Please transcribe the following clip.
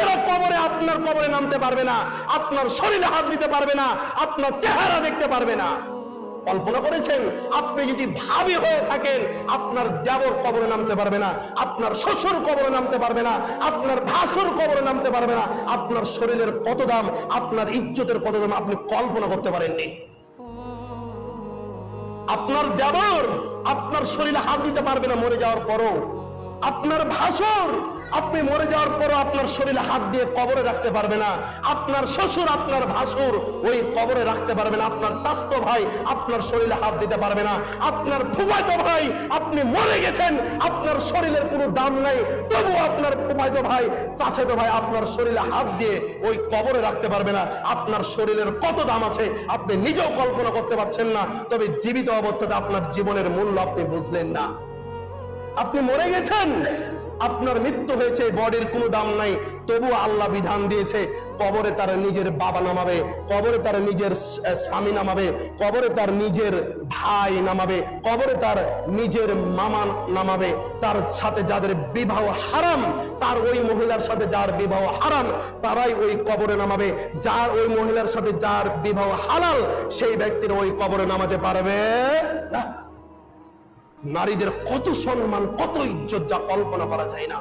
মানুষেরা কবরে আপনার কবরে নামতে পারবে না, আপনার শরীরে হাত দিতে পারবে না, আপনার চেহারা দেখতে পারবে না। কল্পনা করেছেন? আপনি যদি ভাবি হয়ে থাকেন, আপনার দেবর কবরে নামতে পারবে না, আপনার শ্বশুর কবরে নামতে পারবে না, আপনার ভাসুর কবরে নামতে পারবে না। আপনার শরীরের কত দাম, আপনার ইজ্জতের কত দাম আপনি কল্পনা করতে পারেননি। আপনার দেবর আপনার শরীরে হাত দিতে পারবে না মরে যাওয়ার পরও। আপনার ভাসুর আপনি মরে যাওয়ার পরও আপনার শরীরে হাত দিয়ে কবরে রাখতে পারবে না। আপনার শ্বশুর আপনার ভাসুর ওই কবরে রাখতে পারবে না। আপনার চাচাতো ভাই আপনার শরীরে হাত দিতে পারবে না। আপনার ফুফাতো ভাই, আপনি মরে গেছেন, আপনার শরীরের কোনো দাম নাই, তবু আপনার ফুফাতো ভাই, চাচাতো ভাই আপনার শরীরে হাত দিয়ে ওই কবরে রাখতে পারবে না। আপনার শরীরের কত দাম আছে আপনি নিজেও কল্পনা করতে পারছেন না। তবে জীবিত অবস্থাতে আপনার জীবনের মূল্য আপনি বুঝলেন না। আপনি মরে গেছেন, আপনার মৃত্যু হয়েছে, বডির কোনো দাম নাই, তবু আল্লাহ বিধান দিয়েছে কবরে তার নিজের বাবা নামাবে, কবরে তার নিজের স্বামী নামাবে, কবরে তার নিজের ভাই নামাবে, কবরে তার নিজের মামা নামাবে। তার সাথে যাদের বিবাহ হারাম, তার ওই মহিলার সাথে যার বিবাহ হারাম তারাই ওই কবরে নামাবে। যার ওই মহিলার সাথে যার বিবাহ হালাল সেই ব্যক্তির ওই কবরে নামাতে পারবে না। নারীদের কত সম্মান, কত ইজ্জত, যা কল্পনা করা যায় না।